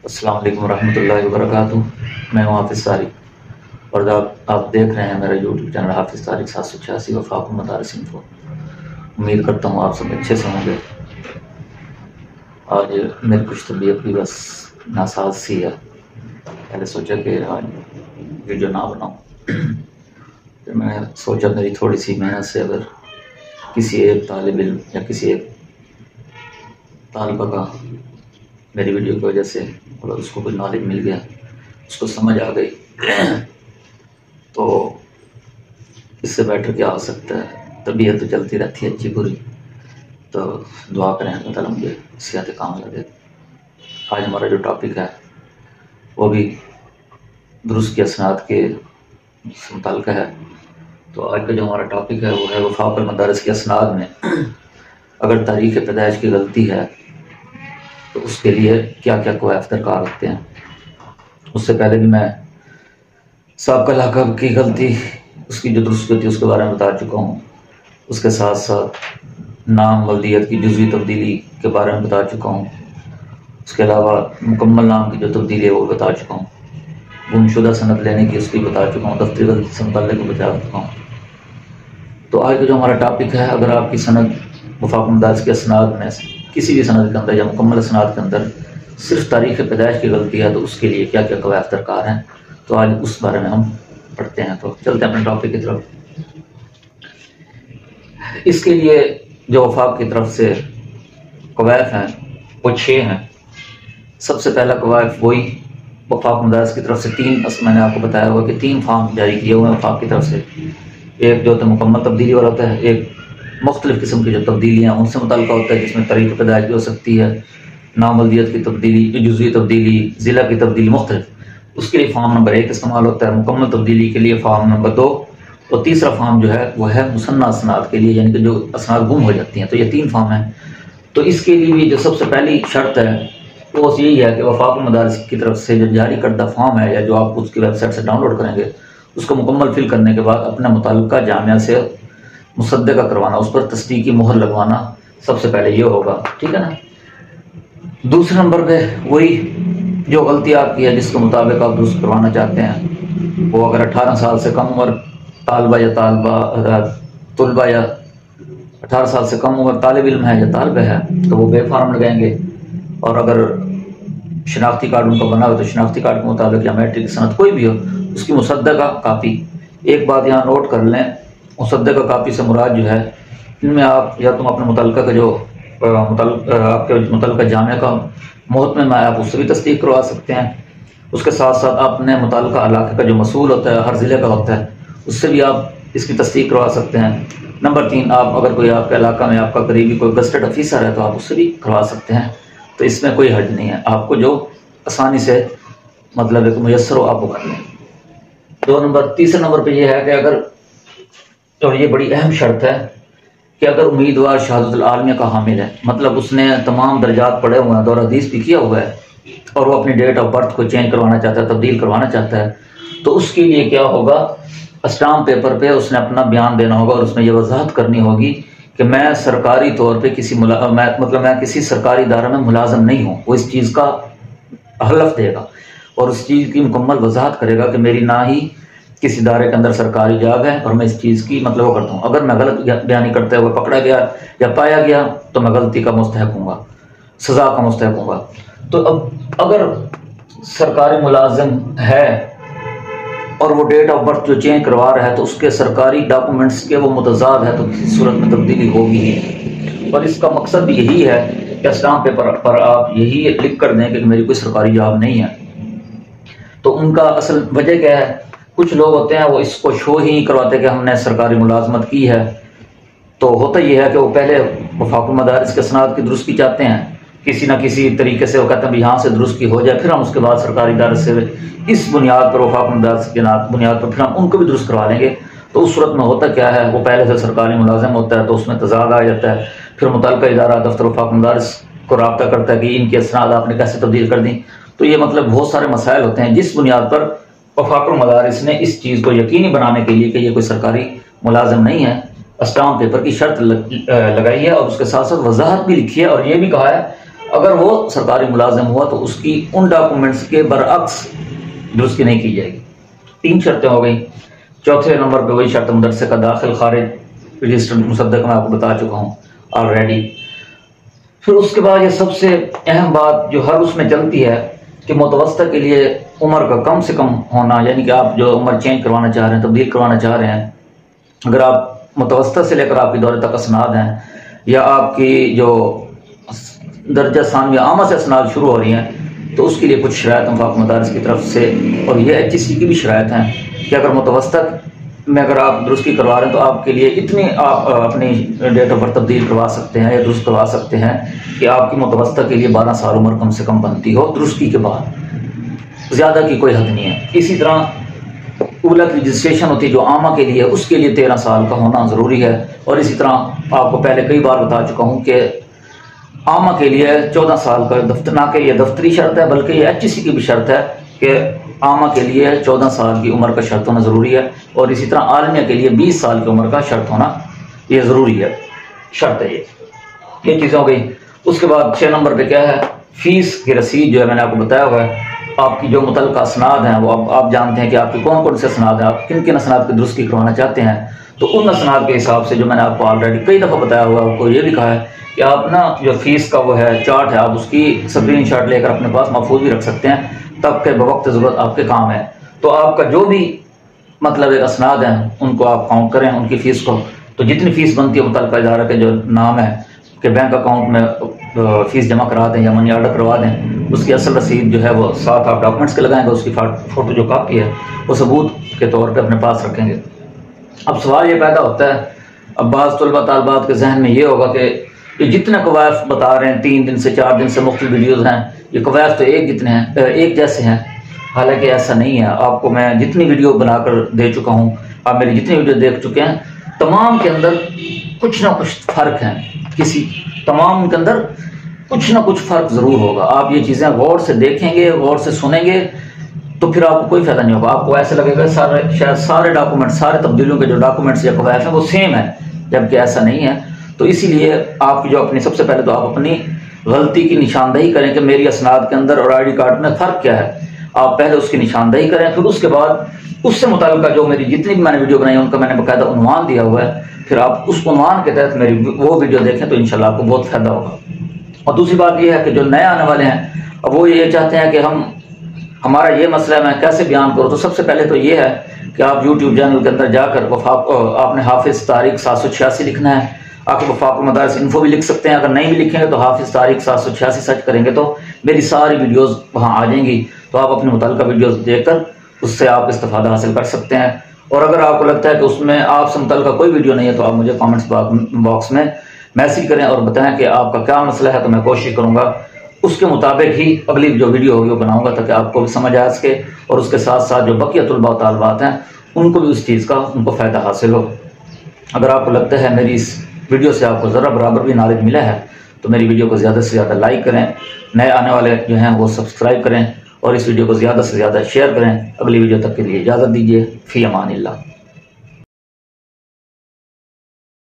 अस्सलाम वालेकुम रहमतुल्लाहि व बरकातुहू। मैं हूँ हाफिज़ सारिक और आप देख रहे हैं मेरा यूट्यूब चैनल हाफिज़ सारिक 786 वफाकुल मदारिस इन्फो। उम्मीद करता हूँ आप सब अच्छे से होंगे। आज मेरी कुछ तबीयत भी बस नासाज सी है। पहले सोचा कि आज वीडियो ना बनाऊँ, फिर मैंने सोचा मेरी थोड़ी सी मेहनत से अगर किसी एक तालिब इल्म या किसी एक तालिबा का मेरी वीडियो की वजह से अगर उसको कोई नॉलेज मिल गया, उसको समझ आ गई, तो इससे बेटर क्या हो सकता है। तबीयत तो चलती रहती है अच्छी बुरी, तो दुआ करें अल्लाह ताला मुझे सेहत काम लगे। आज हमारा जो टॉपिक है वो भी दुरुस्त की असनाद के मुताल्लिक़ है। तो आज का जो हमारा टॉपिक है वो है वफाकुल मदारिस की असनाद में अगर तारीख़ पैदाइश की गलती है तो उसके लिए क्या क्या कवायद दरकार होते हैं। उससे पहले भी मैं साबिक़ा लक़ब की गलती उसकी जो दुरुस्त होती है उसके बारे में बता चुका हूँ। उसके साथ साथ नाम वल्दियत की जुज़वी तब्दीली के बारे में बता चुका हूँ। उसके अलावा मुकम्मल नाम की जो तब्दीली है वो बता चुका हूँ। गुमशुदा सनद लेने की उसकी बता चुका हूँ। दफ्तरी गलती से मुताल्लिक़ को बता चुका हूँ। तो आज का जो हमारा टॉपिक है, अगर आपकी सनद वफाकुल मदारिस के असनाद में किसी भी सनद के अंदर या मुकम्मल असनाद के अंदर सिर्फ तारीख़ पैदाइश की गलती है तो उसके लिए क्या क्या कवायद दरकार हैं, तो आज उस बारे में हम पढ़ते हैं। तो चलते हैं अपने टॉपिक की तरफ। इसके लिए जो वफाक की तरफ से कवायद हैं वो 6 हैं। सबसे पहला कवायद वही वफाक मदारिस की तरफ से 3, मैंने आपको बताया हुआ कि 3 फॉर्म जारी किए हुए हैं वफाक की तरफ से। एक जो तो मुकम्मल तब्दीली वाला होता है, एक मुख्तलिफ़ किस्म की जो तब्दीलियाँ उनसे मुताल्लिक़ होता है जिसमें तारीख़ पैदाइश भी हो सकती है, नामवल्दियत की तब्दीली, जुज़वी तब्दीली, ज़िला की तब्दीली, मुख्तलिफ, उसके लिए फॉर्म नंबर 1 इस्तेमाल होता है। मुकम्मल तब्दीली के लिए फॉर्म नंबर 2 और तीसरा फॉर्म जो है वो है मुसन्ना असनाद के लिए, यानी कि जो असनाद गुम हो जाती हैं। तो ये 3 फॉर्म हैं। तो इसके लिए भी जो सबसे पहली शर्त है वो यही है कि वफाकुल मदारिस की तरफ से जो जारी करदा फॉर्म है या जो आप उसकी वेबसाइट से डाउनलोड करेंगे उसको मुकम्मल फिल करने के बाद अपने मुताल्लिक़ा जामिया से मुसद्दक़ा करवाना, उस पर तस्दीक़ी मोहर लगवाना सबसे पहले ये होगा, ठीक है ना। दूसरे नंबर पे वही जो गलती आपकी है जिसके मुताबिक आप दुरुस्त करवाना चाहते हैं, वो अगर 18 साल से कम उम्र तालबा या 18 साल से कम उम्र तालिब इल्म है या तालिबा है तो वो बे फार्म लगाएंगे। और अगर शनाख्ती कार्ड उनका बना हो तो शनाख्ती कार्ड के मुताबिक या मैट्रिक सनद कोई भी हो उसकी मुसद्दक़ा कापी। एक बात यहाँ नोट कर लें, मुसद्दक़ा कापी से मुराद जो है इनमें आप या तुम अपने मुतल्लिक़ा का जो आपके मुतल्लिक़ा जामिया का मोहतमिम है आप उससे भी तस्दीक करवा सकते हैं। उसके साथ साथ अपने मुतल्लिक़ा इलाके का जो मसूल होता है, हर ज़िले का होता है, उससे भी आप इसकी तस्दीक करवा सकते हैं। नंबर 3, आप अगर कोई आपके इलाका में आपका करीबी कोई गज़टेड ऑफिसर है तो आप उससे भी करवा सकते हैं। तो इसमें कोई हर्ज नहीं है, आपको जो आसानी से मतलब एक मुयस्सर हो आप वो कर लें। तीसरे नंबर पर यह है कि अगर, और ये बड़ी अहम शर्त है कि अगर उम्मीदवार शहादतुल आलमिया का हामिल है, मतलब उसने तमाम दर्जात पढ़े हुए हैं, दौर हदीस भी किया हुआ है और वो अपनी डेट ऑफ बर्थ को चेंज करवाना चाहता है, तब्दील करवाना चाहता है, तो उसके लिए क्या होगा, स्टाम्प पेपर पे उसने अपना बयान देना होगा और उसमें ये वजाहत करनी होगी कि मैं सरकारी तौर पे मैं किसी सरकारी इदारे में मुलाजम नहीं हूँ। वो इस चीज़ का हलफ देगा और उस चीज़ की मुकम्मल वजाहत करेगा कि मेरी ना ही किसी इदारे के अंदर सरकारी जॉब है और मैं इस चीज़ की मतलब वो करता हूँ। अगर मैं गलत बयानी करते हुए पकड़ा गया या पाया गया तो मैं गलती का मुस्तहक हूँगा, सज़ा का मुस्तहक हूँगा। तो अब अगर सरकारी मुलाजिम है और वो डेट ऑफ बर्थ जो चेंज करवा रहा है तो उसके सरकारी डॉक्यूमेंट्स के वो मुतजाद है तो किसी सूरत में तब्दीली होगी ही। और इसका मकसद भी यही है कि स्टाम्प पेपर पर आप यही लिख कर दें कि मेरी कोई सरकारी जॉब नहीं है। तो उनका असल वजह क्या है, कुछ लोग होते हैं वो इसको शो ही नहीं करवाते कि हमने सरकारी मुलाजमत की है। तो होता यह है कि वो पहले वफाकुल मदारिस के असनाद की दुरुस्ती चाहते हैं, किसी ना किसी तरीके से वो कहते हैं यहाँ से दुरुस्ती हो जाए, फिर हम उसके बाद सरकारी इदारे से इस बुनियाद पर वफाकुल मदारिस के बुनियाद पर फिर हम उनको भी दुरुस्त करवा लेंगे। तो उस सूरत में होता क्या है, वो पहले से सरकारी मुलाजिम होता है तो उसमें तजाद आ जाता है। फिर मुतल्लिक़ा इदारा दफ्तर वफाकुल मदारिस को रब्ता करता है कि इनकी असनाद आपने कैसे तब्दील कर दी। तो ये मतलब बहुत सारे मसाइल होते हैं जिस बुनियाद पर वफाकुल मदारिस ने इस चीज़ को यकीनी बनाने के लिए कि ये कोई सरकारी मुलाजिम नहीं है, स्टाम्प पेपर की शर्त लगाई है और उसके साथ साथ वजाहत भी लिखी है और ये भी कहा है अगर वो सरकारी मुलाजिम हुआ तो उसकी उन डॉक्यूमेंट्स के बरअक्स दुरुस्ती नहीं की जाएगी। 3 शर्तें हो गई। चौथे नंबर पे वही शर्त मदरसे का दाखिल खारिज रजिस्टर्ड मुसद्दक मैं आपको बता चुका हूँ ऑलरेडी। फिर उसके बाद ये सबसे अहम बात जो हर उसमें चलती है कि मुतवस्ता के लिए उम्र का कम से कम होना, यानी कि आप जो उम्र चेंज करवाना चाह रहे हैं, तब्दील करवाना चाह रहे हैं, अगर आप मुतवस्ता से लेकर आपकी दौरे तक असनाद हैं या आपकी जो दर्जा सानवी आमा से असनाद शुरू हो रही हैं, तो उसके लिए कुछ शराइत वफाक मदारिस की तरफ से, और ये HEC की भी शराइत हैं कि अगर मुतवस्ता में अगर आप दुरुस्ती करवा रहे हैं तो आपके लिए इतनी आप अपनी डेट ऑफ बर्थ तब्दील करवा सकते हैं या दुरुस्त करवा सकते हैं कि आपकी मुतवस्ता के लिए 12 साल उम्र कम से कम बनती हो दुरुस्ती के बाद, ज़्यादा की कोई हद नहीं है। इसी तरह उला की रजिस्ट्रेशन होती है जो आमा के लिए, उसके लिए 13 साल का होना ज़रूरी है। और इसी तरह आपको पहले कई बार बता चुका हूँ कि आमा के लिए 14 साल का ना कि ये दफ्तरी शर्त है बल्कि ये HEC की भी शर्त है कि आमा के लिए 14 साल की उम्र का शर्त होना ज़रूरी है। और इसी तरह आलमिया के लिए 20 साल की उम्र का शर्त होना ये ज़रूरी है, शर्त है ये चीज़ें हो गई। उसके बाद 6 नंबर पे क्या है, फ़ीस की रसीद जो है मैंने आपको बताया हुआ है। आपकी जो मुतल्लका असनाद हैं वो आप जानते हैं कि आपके कौन कौन से असनाद हैं, आप किन किन असनाद की दुरुस्ती करवाना चाहते हैं, तो उन असनाद के हिसाब से जो मैंने आपको ऑलरेडी कई दफ़ा बताया हुआ है, आपको ये भी कहा है कि आप ना जो फ़ीस का वो है चार्ट है, आप उसकी स्क्रीन शॉट लेकर अपने पास महफूज भी रख सकते हैं, तब के बवक्त ज़रूरत आपके काम है। तो आपका जो भी मतलब असनाद हैं उनको आप काउंट करें, उनकी फ़ीस को, तो जितनी फ़ीस बनती है मुतल्लका इदारा के जो नाम है कि बैंक अकाउंट में फ़ीस जमा करा दें या मनी ऑर्डर करवा दें, उसकी असल रसीद जो है वो साथ आप डॉक्यूमेंट्स के लगाएंगे, उसकी फ़ोटो जो कापी है वो सबूत के तौर पे अपने पास रखेंगे। अब सवाल ये पैदा होता है, अब बाज़ तलबा तालबात के जहन में ये होगा कि ये जितने कवायद बता रहे हैं 3 दिन से 4 दिन से मुख्तलिफ वीडियोज़ हैं, ये कवायद तो एक जैसे हैं, हालांकि ऐसा नहीं है। आपको मैं जितनी वीडियो बनाकर दे चुका हूँ, आप मेरी जितनी वीडियो देख चुके हैं, तमाम के अंदर कुछ ना कुछ फ़र्क है, तमाम के अंदर कुछ ना कुछ फ़र्क ज़रूर होगा। आप ये चीज़ें गौर से देखेंगे, गौर से सुनेंगे, तो फिर आपको कोई फ़ायदा नहीं होगा। आपको ऐसे लगेगा शायद सारे डॉक्यूमेंट, सारे तब्दीलियों के जो डॉक्यूमेंट्स या कवायद हैं वो सेम है, जबकि ऐसा नहीं है। तो इसीलिए आप जो अपनी सबसे पहले तो आप अपनी गलती की निशानदेही करें कि मेरी असनाद के अंदर और ID कार्ड में फ़र्क क्या है। आप पहले उसकी निशानदेही करें, फिर उसके बाद उससे मुताल्लिक़ जो मेरी जितनी भी मैंने वीडियो बनाई उनका मैंने बाकायदा उन्वान दिया हुआ है, फिर आप उस उन्वान के तहत मेरी वो वीडियो देखें तो इंशाल्लाह आपको बहुत फ़ायदा होगा। और दूसरी बात यह है कि जो नए आने वाले हैं, अब वो ये चाहते हैं कि हमारा ये मसला है मैं कैसे बयान करूँ, तो सबसे पहले तो ये है कि आप YouTube चैनल के अंदर जाकर आपने हाफिज़ तारिक 786 लिखना है। आप वफाक मदारिस इन्फो भी लिख सकते हैं, अगर नहीं भी लिखेंगे तो हाफिज़ तारिक 786 सर्च करेंगे तो मेरी सारी वीडियोज़ वहाँ आ जाएंगी। तो आप अपने मुतल्लिका वीडियोज़ देखकर उससे आप इस्तिफ़ादा हासिल कर सकते हैं। और अगर आपको लगता है कि उसमें आपसे मुतल्लिका कोई वीडियो नहीं है तो आप मुझे कमेंट्स बॉक्स में मैसेज करें और बताएं कि आपका क्या मसला है, तो मैं कोशिश करूँगा उसके मुताबिक ही अगली जो वीडियो होगी वो बनाऊँगा, ताकि आपको भी समझ आ सके और उसके साथ साथ जो बकिया तलबा व तालिबात हैं उनको भी उस चीज़ का उनको फ़ायदा हासिल हो। अगर आपको लगता है मेरी इस वीडियो से आपको ज़रा बराबर भी नॉलेज मिला है तो मेरी वीडियो को ज़्यादा से ज़्यादा लाइक करें, नए आने वाले जो हैं वो सब्सक्राइब करें और इस वीडियो को ज़्यादा से ज़्यादा शेयर करें। अगली वीडियो तक के लिए इजाज़त दीजिए। फ़ी अमानिल्लाह।